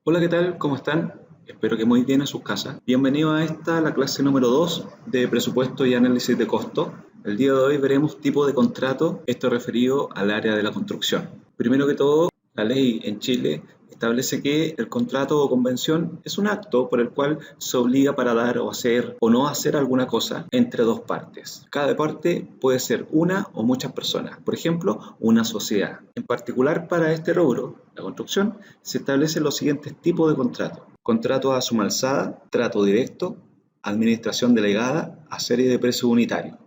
Hola, ¿qué tal? ¿Cómo están? Espero que muy bien en sus casas. Bienvenido a la clase número 2 de presupuesto y análisis de costo. El día de hoy veremos tipo de contrato, esto referido al área de la construcción. Primero que todo, la ley en Chile establece que el contrato o convención es un acto por el cual se obliga para dar o hacer o no hacer alguna cosa entre dos partes. Cada parte puede ser una o muchas personas, por ejemplo, una sociedad. En particular para este rubro, la construcción, se establecen los siguientes tipos de contratos: contrato a suma alzada, trato directo, administración delegada, a serie de precio unitario.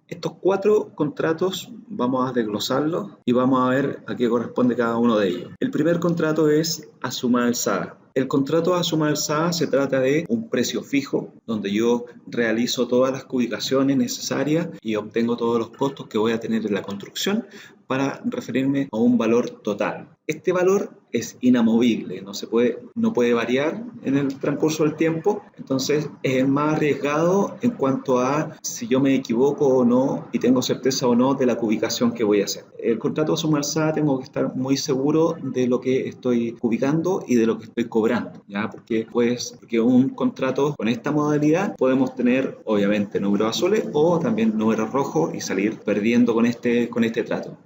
Estos cuatro contratos vamos a desglosarlos y vamos a ver a qué corresponde cada uno de ellos. El primer contrato es a suma alzada. El contrato a suma alzada se trata de un precio fijo donde yo realizo todas las cubicaciones necesarias y obtengo todos los costos que voy a tener en la construcción para referirme a un valor total. Este valor es inamovible, no puede variar en el transcurso del tiempo, entonces es el más arriesgado en cuanto a si yo me equivoco o no y tengo certeza o no de la ubicación que voy a hacer. El contrato de suma alzada tengo que estar muy seguro de lo que estoy ubicando y de lo que estoy cobrando, ¿ya? Porque un contrato con esta modalidad podemos tener obviamente números azules o también números rojos y salir perdiendo con este trato.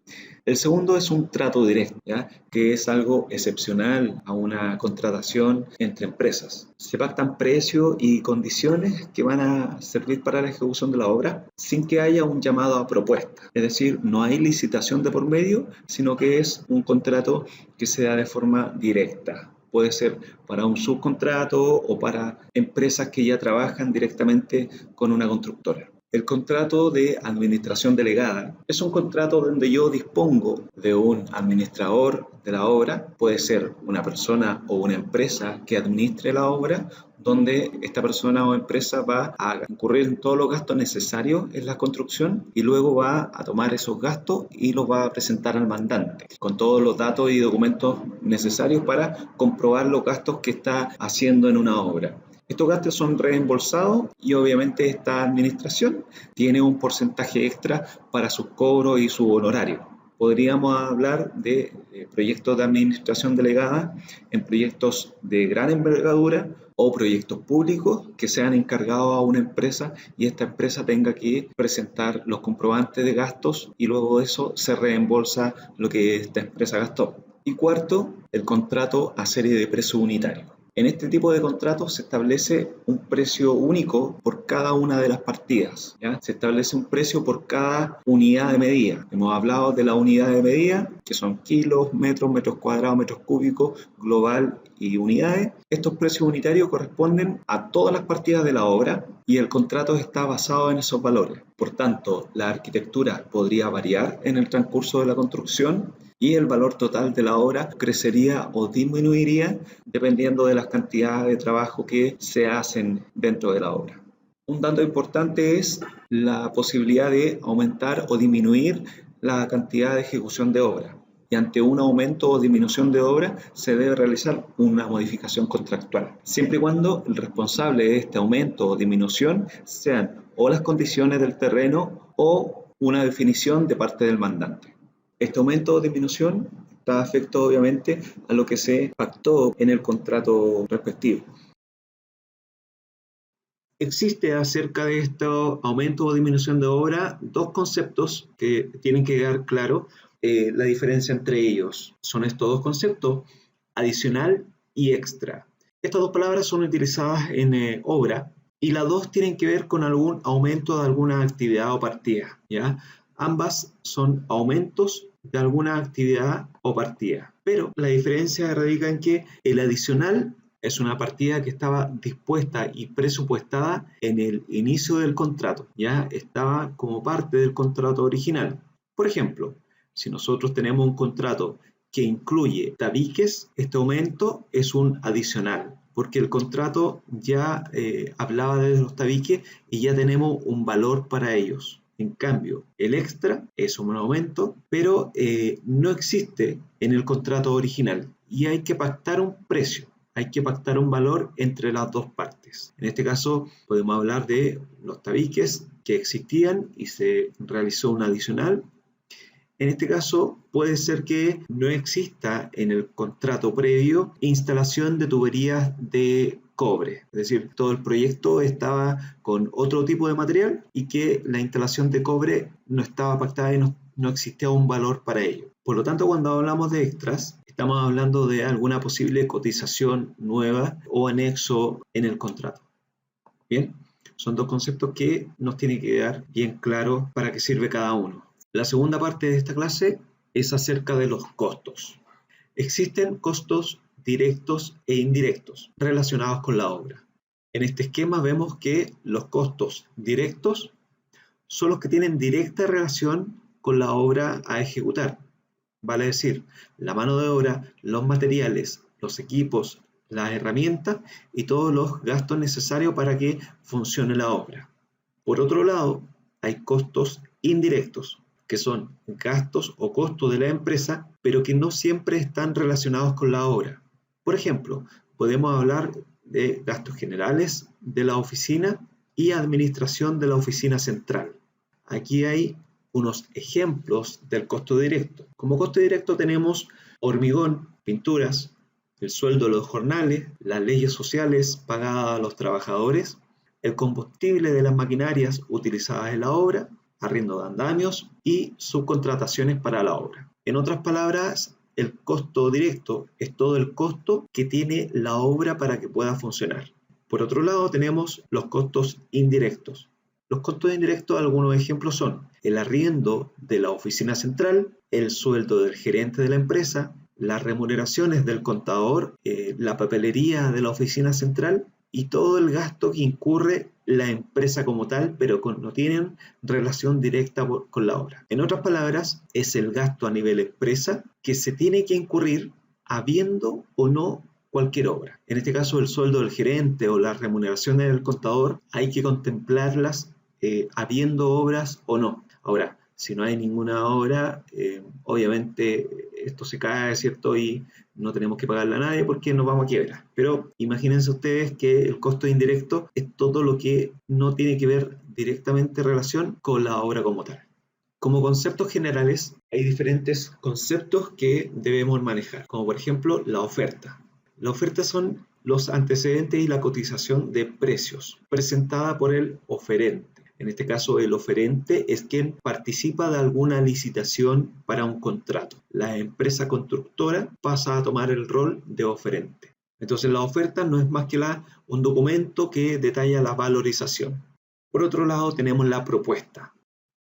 El segundo es un trato directo, ¿ya? Que es algo excepcional a una contratación entre empresas. Se pactan precios y condiciones que van a servir para la ejecución de la obra sin que haya un llamado a propuesta. Es decir, no hay licitación de por medio, sino que es un contrato que se da de forma directa. Puede ser para un subcontrato o para empresas que ya trabajan directamente con una constructora. El contrato de administración delegada es un contrato donde yo dispongo de un administrador de la obra, puede ser una persona o una empresa que administre la obra, donde esta persona o empresa va a incurrir en todos los gastos necesarios en la construcción y luego va a tomar esos gastos y los va a presentar al mandante con todos los datos y documentos necesarios para comprobar los gastos que está haciendo en una obra. Estos gastos son reembolsados y obviamente esta administración tiene un porcentaje extra para sus cobros y su honorario. Podríamos hablar de proyectos de administración delegada en proyectos de gran envergadura o proyectos públicos que sean encargados a una empresa y esta empresa tenga que presentar los comprobantes de gastos y luego de eso se reembolsa lo que esta empresa gastó. Y cuarto, el contrato a serie de precio unitario. En este tipo de contratos se establece un precio único por cada una de las partidas, ¿ya? Se establece un precio por cada unidad de medida. Hemos hablado de la unidad de medida, que son kilos, metros cuadrados, metros cúbicos, global y unidades. Estos precios unitarios corresponden a todas las partidas de la obra y el contrato está basado en esos valores. Por tanto, la arquitectura podría variar en el transcurso de la construcción y el valor total de la obra crecería o disminuiría dependiendo de las cantidades de trabajo que se hacen dentro de la obra. Un dato importante es la posibilidad de aumentar o disminuir la cantidad de ejecución de obra. Y ante un aumento o disminución de obra se debe realizar una modificación contractual, siempre y cuando el responsable de este aumento o disminución sean o las condiciones del terreno o una definición de parte del mandante. Este aumento o disminución está afecto obviamente a lo que se pactó en el contrato respectivo. Existe acerca de este aumento o disminución de obra dos conceptos que tienen que quedar claro la diferencia entre ellos. Son estos dos conceptos, adicional y extra. Estas dos palabras son utilizadas en obra y las dos tienen que ver con algún aumento de alguna actividad o partida, ¿ya? Ambas son aumentos de alguna actividad o partida. Pero la diferencia radica en que el adicional es una partida que estaba dispuesta y presupuestada en el inicio del contrato, ya estaba como parte del contrato original. Por ejemplo, si nosotros tenemos un contrato que incluye tabiques, este aumento es un adicional, porque el contrato ya hablaba de los tabiques y ya tenemos un valor para ellos. En cambio, el extra es un aumento, pero no existe en el contrato original y hay que pactar un precio. Hay que pactar un valor entre las dos partes. En este caso podemos hablar de los tabiques que existían y se realizó un adicional. En este caso Puede ser que no exista en el contrato previo instalación de tuberías de cobre, es decir, todo el proyecto estaba con otro tipo de material y que la instalación de cobre no estaba pactada y no existía un valor para ello. Por lo tanto, cuando hablamos de extras, estamos hablando de alguna posible cotización nueva o anexo en el contrato. Bien, son dos conceptos que nos tienen que quedar bien claros para qué sirve cada uno. La segunda parte de esta clase es acerca de los costos. Existen costos directos e indirectos relacionados con la obra. En este esquema vemos que los costos directos son los que tienen directa relación con la obra a ejecutar. Vale decir, la mano de obra, los materiales, los equipos, las herramientas y todos los gastos necesarios para que funcione la obra. Por otro lado, hay costos indirectos, que son gastos o costos de la empresa, pero que no siempre están relacionados con la obra. Por ejemplo, podemos hablar de gastos generales de la oficina y administración de la oficina central. Aquí hay unos ejemplos del costo directo. Como costo directo tenemos hormigón, pinturas, el sueldo de los jornales, las leyes sociales pagadas a los trabajadores, el combustible de las maquinarias utilizadas en la obra, arriendo de andamios y subcontrataciones para la obra. En otras palabras, el costo directo es todo el costo que tiene la obra para que pueda funcionar. Por otro lado, tenemos los costos indirectos. Los costos indirectos, algunos ejemplos son el arriendo de la oficina central, el sueldo del gerente de la empresa, las remuneraciones del contador, la papelería de la oficina central y todo el gasto que incurre la empresa como tal, pero no tienen relación directa con la obra. En otras palabras, es el gasto a nivel empresa que se tiene que incurrir habiendo o no cualquier obra. En este caso, el sueldo del gerente o las remuneraciones del contador hay que contemplarlas habiendo obras o no. Ahora, si no hay ninguna obra, obviamente esto se cae, ¿cierto? Y no tenemos que pagarle a nadie porque nos vamos a quiebra. Pero imagínense ustedes que el costo indirecto es todo lo que no tiene que ver directamente en relación con la obra como tal. Como conceptos generales, hay diferentes conceptos que debemos manejar, como por ejemplo la oferta. La oferta son los antecedentes y la cotización de precios presentada por el oferente. En este caso, el oferente es quien participa de alguna licitación para un contrato. La empresa constructora pasa a tomar el rol de oferente. Entonces, la oferta no es más que un documento que detalla la valorización. Por otro lado, tenemos la propuesta.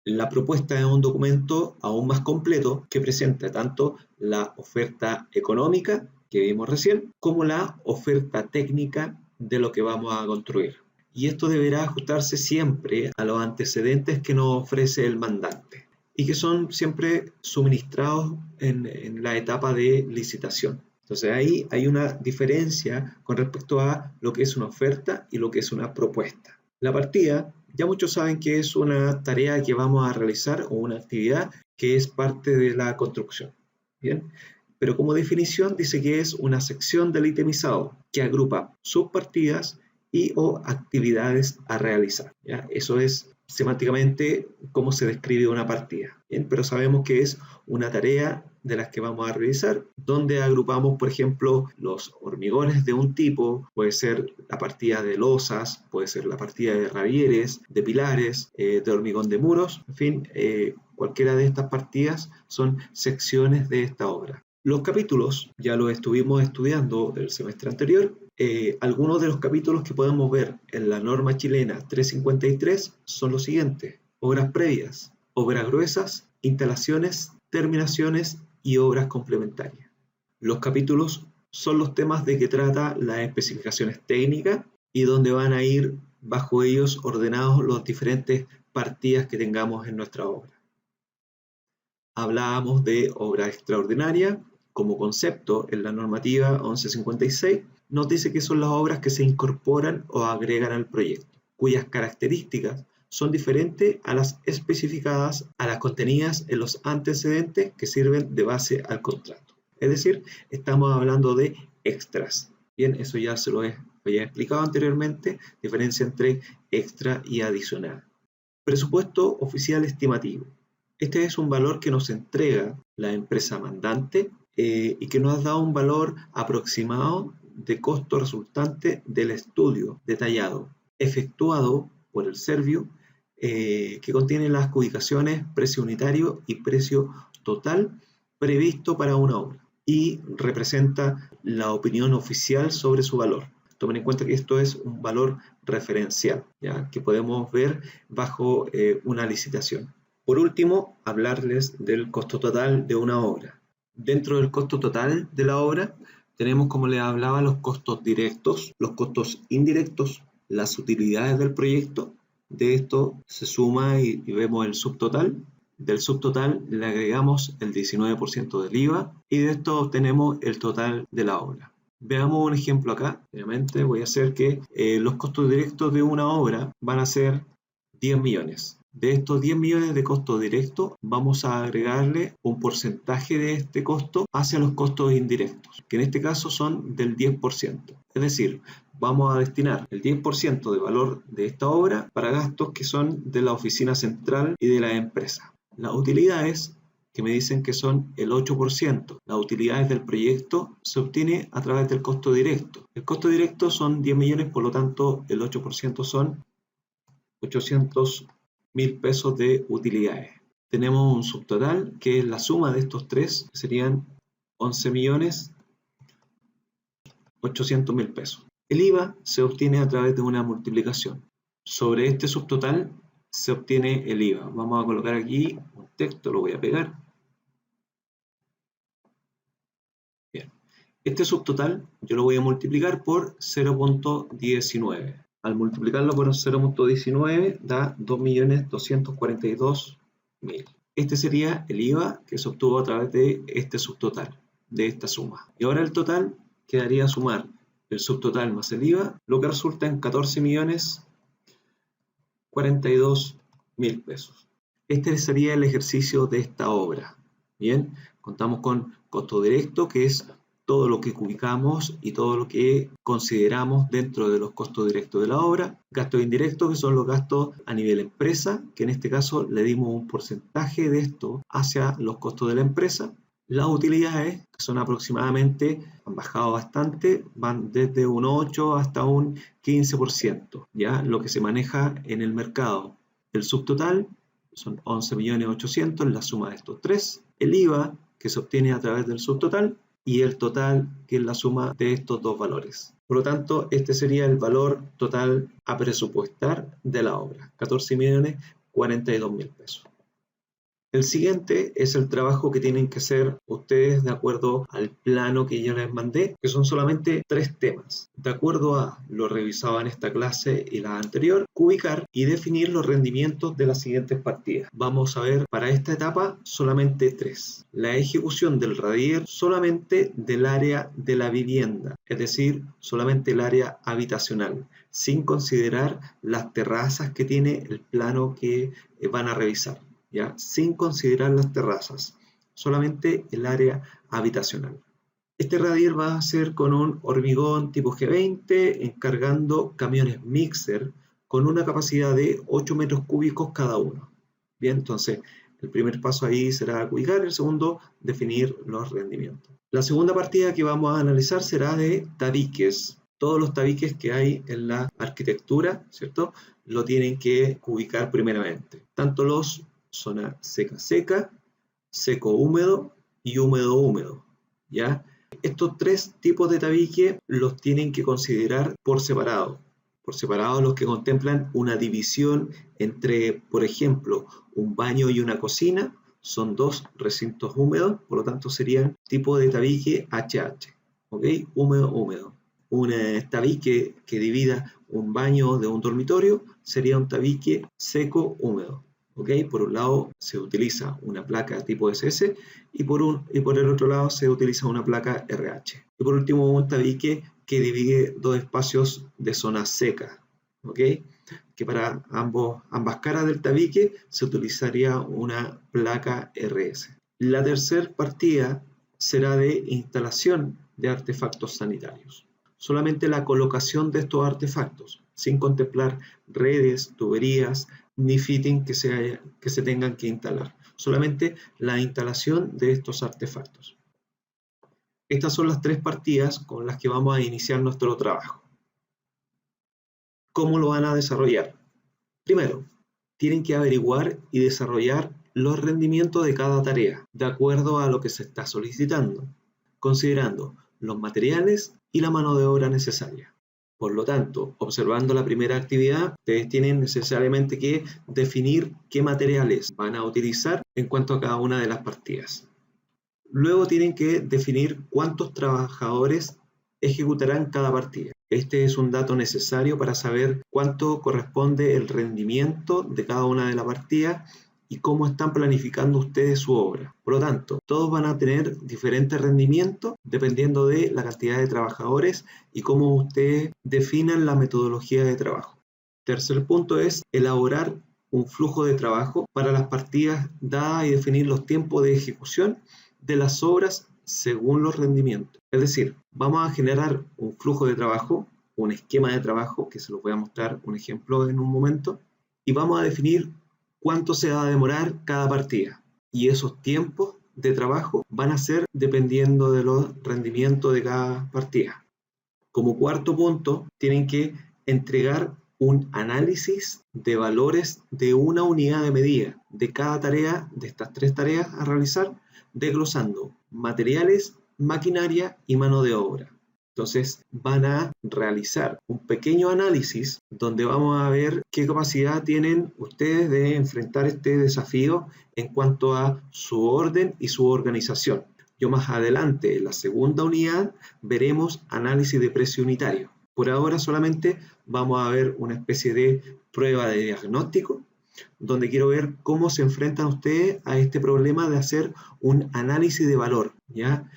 La propuesta es un documento aún más completo que presenta tanto la oferta económica que vimos recién, como la oferta técnica de lo que vamos a construir. Y esto deberá ajustarse siempre a los antecedentes que nos ofrece el mandante y que son siempre suministrados en la etapa de licitación. Entonces ahí hay una diferencia con respecto a lo que es una oferta y lo que es una propuesta. La partida, ya muchos saben que es una tarea que vamos a realizar o una actividad que es parte de la construcción. Bien, pero como definición dice que es una sección del itemizado que agrupa subpartidas y o actividades a realizar. ¿Ya? Eso es semánticamente cómo se describe una partida. ¿Bien? Pero sabemos que es una tarea de las que vamos a realizar, donde agrupamos, por ejemplo, los hormigones de un tipo, puede ser la partida de losas, puede ser la partida de rabieres, de pilares, de hormigón de muros, en fin, cualquiera de estas partidas son secciones de esta obra. Los capítulos ya los estuvimos estudiando el semestre anterior. Algunos de los capítulos que podemos ver en la norma chilena 353 son los siguientes: obras previas, obras gruesas, instalaciones, terminaciones y obras complementarias. Los capítulos son los temas de que trata las especificaciones técnicas y donde van a ir bajo ellos ordenados las diferentes partidas que tengamos en nuestra obra. Hablábamos de obra extraordinaria. Como concepto, en la normativa 1156 nos dice que son las obras que se incorporan o agregan al proyecto, cuyas características son diferentes a las especificadas, a las contenidas en los antecedentes que sirven de base al contrato. Es decir, estamos hablando de extras. Bien, eso ya se lo había explicado anteriormente, diferencia entre extra y adicional. Presupuesto oficial estimativo. Este es un valor que nos entrega la empresa mandante y que nos da un valor aproximado de costo resultante del estudio detallado efectuado por el Servio, que contiene las ubicaciones, precio unitario y precio total previsto para una obra y representa la opinión oficial sobre su valor. Tomen en cuenta que esto es un valor referencial, ¿ya? Que podemos ver bajo una licitación. Por último, hablarles del costo total de una obra. Dentro del costo total de la obra tenemos, como les hablaba, los costos directos, los costos indirectos, las utilidades del proyecto. De esto se suma y vemos el subtotal. Del subtotal le agregamos el 19% del IVA y de esto obtenemos el total de la obra. Veamos un ejemplo acá. Obviamente voy a hacer que los costos directos de una obra van a ser 10 millones. De estos 10 millones de costo directo vamos a agregarle un porcentaje de este costo hacia los costos indirectos, que en este caso son del 10%. Es decir, vamos a destinar el 10% de valor de esta obra para gastos que son de la oficina central y de la empresa. Las utilidades, que me dicen que son el 8%. Las utilidades del proyecto se obtiene a través del costo directo. El costo directo son 10 millones, por lo tanto el 8% son 800.000 pesos de utilidades. Tenemos un subtotal que es la suma de estos tres, que serían 11.800.000 pesos. El IVA se obtiene a través de una multiplicación. Sobre este subtotal se obtiene el IVA. Vamos a colocar aquí un texto, lo voy a pegar. Bien. Este subtotal yo lo voy a multiplicar por 0.19. Al multiplicarlo por 0.19 da 2.242.000. Este sería el IVA que se obtuvo a través de este subtotal, de esta suma. Y ahora el total quedaría a sumar el subtotal más el IVA, lo que resulta en 14.042.000 pesos. Este sería el ejercicio de esta obra. Bien, contamos con costo directo, que es todo lo que ubicamos y todo lo que consideramos dentro de los costos directos de la obra. Gastos indirectos, que son los gastos a nivel empresa, que en este caso le dimos un porcentaje de esto hacia los costos de la empresa. Las utilidades, que son aproximadamente, han bajado bastante, van desde un 8 hasta un 15%, ¿ya? Lo que se maneja en el mercado. El subtotal son 11.800.000, la suma de estos tres. El IVA, que se obtiene a través del subtotal, y el total, que es la suma de estos dos valores. Por lo tanto, este sería el valor total a presupuestar de la obra, 14.042.000 pesos. El siguiente es el trabajo que tienen que hacer ustedes de acuerdo al plano que yo les mandé, que son solamente 3 temas. De acuerdo a lo revisado en esta clase y la anterior, ubicar y definir los rendimientos de las siguientes partidas. Vamos a ver para esta etapa solamente 3. La ejecución del radier solamente del área de la vivienda, es decir, solamente el área habitacional, sin considerar las terrazas que tiene el plano que van a revisar. ¿Ya? Sin considerar las terrazas, solamente el área habitacional. Este radier va a ser con un hormigón tipo G20, encargando camiones mixer con una capacidad de 8 metros cúbicos cada uno. Bien, entonces el primer paso ahí será ubicar, el segundo definir los rendimientos. La segunda partida que vamos a analizar será de tabiques. Todos los tabiques que hay en la arquitectura, ¿cierto? Lo tienen que ubicar primeramente. Tanto los zona seca-seca, seco-húmedo y húmedo-húmedo, ¿ya? Estos 3 tipos de tabique los tienen que considerar por separado. Por separado los que contemplan una división entre, por ejemplo, un baño y una cocina, son 2 recintos húmedos, por lo tanto serían tipo de tabique HH, ¿ok? Húmedo-húmedo. Un tabique que divida un baño de un dormitorio sería un tabique seco-húmedo. ¿Okay? Por un lado se utiliza una placa tipo SS y por el otro lado se utiliza una placa RH. Y por último un tabique que divide 2 espacios de zona seca, ¿okay? Que para ambas caras del tabique se utilizaría una placa RS. La tercera partida será de instalación de artefactos sanitarios. Solamente la colocación de estos artefactos, sin contemplar redes, tuberías, ni fitting que se tengan que instalar. solamente la instalación de estos artefactos. Estas son las 3 partidas con las que vamos a iniciar nuestro trabajo. ¿Cómo lo van a desarrollar? Primero, tienen que averiguar y desarrollar los rendimientos de cada tarea, de acuerdo a lo que se está solicitando, considerando los materiales y la mano de obra necesaria. Por lo tanto, observando la primera actividad, ustedes tienen necesariamente que definir qué materiales van a utilizar en cuanto a cada una de las partidas. Luego tienen que definir cuántos trabajadores ejecutarán cada partida. Este es un dato necesario para saber cuánto corresponde el rendimiento de cada una de las partidas y cómo están planificando ustedes su obra. Por lo tanto, todos van a tener diferentes rendimientos dependiendo de la cantidad de trabajadores y cómo ustedes definan la metodología de trabajo. Tercer punto es elaborar un flujo de trabajo para las partidas dadas y definir los tiempos de ejecución de las obras según los rendimientos. Es decir, vamos a generar un flujo de trabajo, un esquema de trabajo, que se los voy a mostrar un ejemplo en un momento, y vamos a definir cuánto se va a demorar cada partida. Y esos tiempos de trabajo van a ser dependiendo de los rendimientos de cada partida. Como cuarto punto, tienen que entregar un análisis de valores de una unidad de medida de cada tarea, de estas 3 tareas a realizar, desglosando materiales, maquinaria y mano de obra. Entonces van a realizar un pequeño análisis donde vamos a ver qué capacidad tienen ustedes de enfrentar este desafío en cuanto a su orden y su organización. Yo más adelante, en la segunda unidad, veremos análisis de precio unitario. Por ahora solamente vamos a ver una especie de prueba de diagnóstico donde quiero ver cómo se enfrentan ustedes a este problema de hacer un análisis de valor, ¿ya?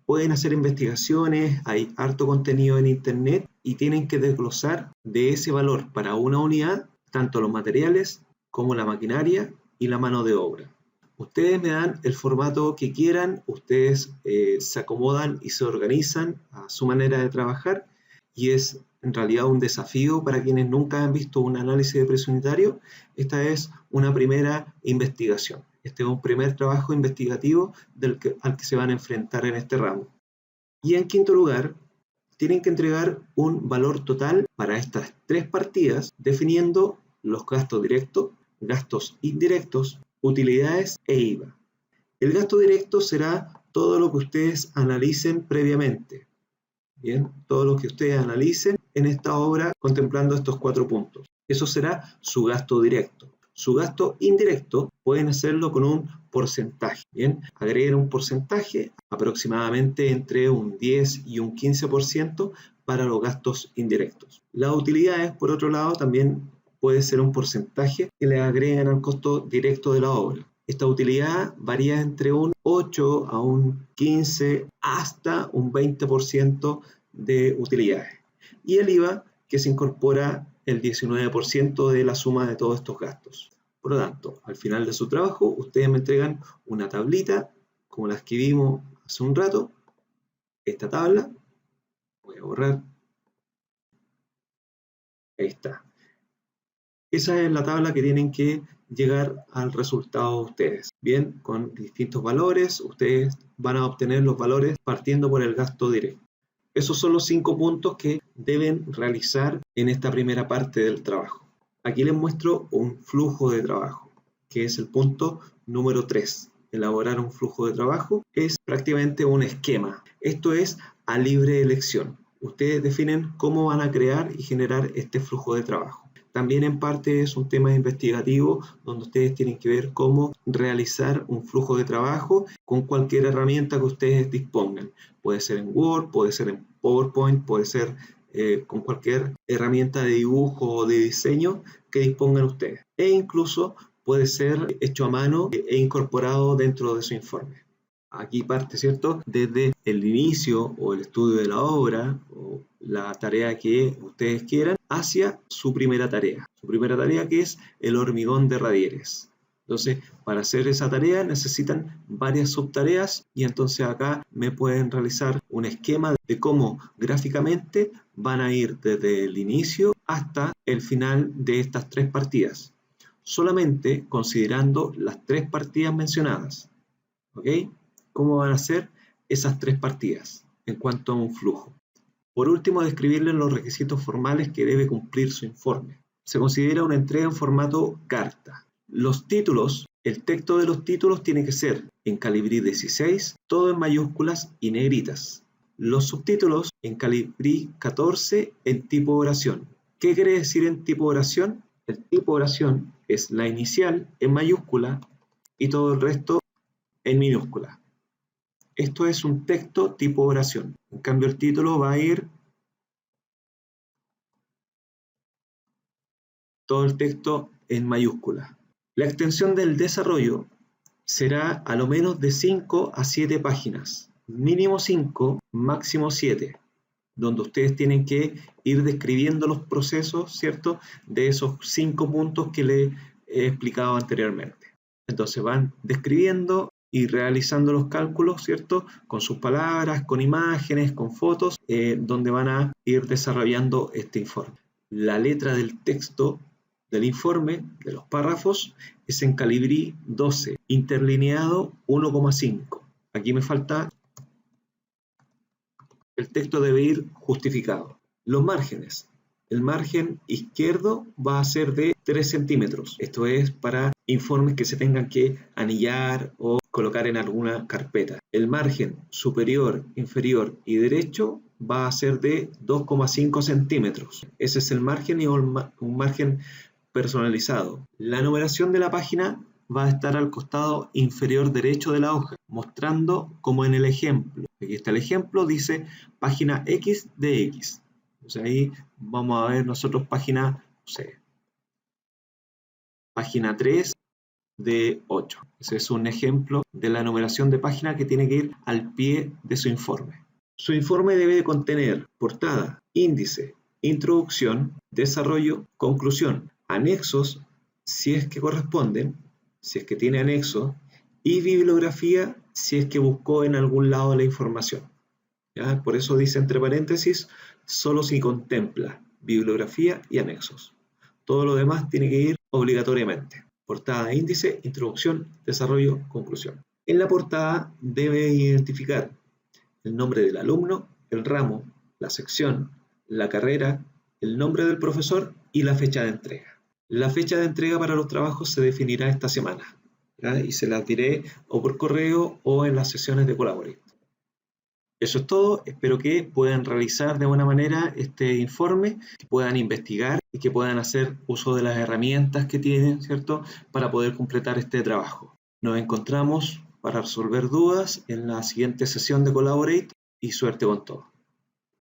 Pueden hacer investigaciones, hay harto contenido en internet y tienen que desglosar de ese valor para una unidad tanto los materiales como la maquinaria y la mano de obra. Ustedes me dan el formato que quieran, ustedes se acomodan y se organizan a su manera de trabajar y es en realidad un desafío para quienes nunca han visto un análisis de precio unitario. Esta es una primera investigación. Este es un primer trabajo investigativo al que se van a enfrentar en este ramo. Y en quinto lugar, tienen que entregar un valor total para estas 3 partidas, definiendo los gastos directos, gastos indirectos, utilidades e IVA. El gasto directo será todo lo que ustedes analicen previamente. Bien, todo lo que ustedes analicen en esta obra contemplando estos 4 puntos. Eso será su gasto directo. Su gasto indirecto pueden hacerlo con un porcentaje. Bien, agreguen un porcentaje aproximadamente entre un 10 y un 15% para los gastos indirectos. Las utilidades, por otro lado, también puede ser un porcentaje que le agregan al costo directo de la obra. Esta utilidad varía entre un 8 a un 15 hasta un 20% de utilidades. Y el IVA, que se incorpora el 19% de la suma de todos estos gastos. Por lo tanto, al final de su trabajo, ustedes me entregan una tablita, como las que vimos hace un rato. Esta tabla, voy a borrar. Ahí está. Esa es la tabla que tienen que llegar al resultado ustedes. Bien, con distintos valores, ustedes van a obtener los valores partiendo por el gasto directo. Esos son los 5 puntos que deben realizar en esta primera parte del trabajo. Aquí les muestro un flujo de trabajo, que es el punto número 3. Elaborar un flujo de trabajo es prácticamente un esquema. Esto es a libre elección. Ustedes definen cómo van a crear y generar este flujo de trabajo. También en parte es un tema investigativo donde ustedes tienen que ver cómo realizar un flujo de trabajo con cualquier herramienta que ustedes dispongan. Puede ser en Word, puede ser en PowerPoint, puede ser con cualquier herramienta de dibujo o de diseño que dispongan ustedes. E incluso puede ser hecho a mano e incorporado dentro de su informe. Aquí parte, ¿cierto?, desde el inicio o el estudio de la obra o la tarea que ustedes quieran hacia su primera tarea. Su primera tarea, que es el hormigón de radieres. Entonces, para hacer esa tarea necesitan varias subtareas y entonces acá me pueden realizar un esquema de cómo gráficamente van a ir desde el inicio hasta el final de estas 3 partidas. solamente considerando las 3 partidas mencionadas. ¿Ok? ¿Cómo van a ser esas 3 partidas en cuanto a un flujo? Por último, describirles los requisitos formales que debe cumplir su informe. Se considera una entrega en formato carta. Los títulos, el texto de los títulos tiene que ser en Calibri 16, todo en mayúsculas y negritas. Los subtítulos en Calibri 14 en tipo oración. ¿Qué quiere decir en tipo oración? El tipo oración es la inicial en mayúscula y todo el resto en minúscula. Esto es un texto tipo oración. En cambio, el título va a ir todo el texto en mayúscula. La extensión del desarrollo será a lo menos de 5 a 7 páginas. Mínimo 5, máximo 7. Donde ustedes tienen que ir describiendo los procesos, ¿cierto? De esos 5 puntos que les he explicado anteriormente. Entonces van describiendo y realizando los cálculos, ¿cierto? Con sus palabras, con imágenes, con fotos, donde van a ir desarrollando este informe. La letra del texto del informe, de los párrafos, es en Calibri 12, interlineado 1,5. Aquí me falta, el texto debe ir justificado. Los márgenes. El margen izquierdo va a ser de 3 centímetros. Esto es para informes que se tengan que anillar o colocar en alguna carpeta. El margen superior, inferior y derecho va a ser de 2,5 centímetros. Ese es el margen y un margen personalizado. La numeración de la página va a estar al costado inferior derecho de la hoja, mostrando como en el ejemplo. Aquí está el ejemplo, dice página X de X. Entonces ahí vamos a ver nosotros página, no sé, página 3 de 8. Ese es un ejemplo de la numeración de página que tiene que ir al pie de su informe. Su informe debe contener portada, índice, introducción, desarrollo, conclusión, anexos, si es que corresponden, si es que tiene anexo, y bibliografía, si es que buscó en algún lado la información. ¿Ya? Por eso dice entre paréntesis, solo si contempla bibliografía y anexos. Todo lo demás tiene que ir obligatoriamente. Portada, índice, introducción, desarrollo, conclusión. En la portada debe identificar el nombre del alumno, el ramo, la sección, la carrera, el nombre del profesor y la fecha de entrega. La fecha de entrega para los trabajos se definirá esta semana, ¿ya? Y se las diré o por correo o en las sesiones de Collaborate. Eso es todo. Espero que puedan realizar de buena manera este informe, que puedan investigar y que puedan hacer uso de las herramientas que tienen, ¿cierto?, para poder completar este trabajo. Nos encontramos para resolver dudas en la siguiente sesión de Collaborate y suerte con todo.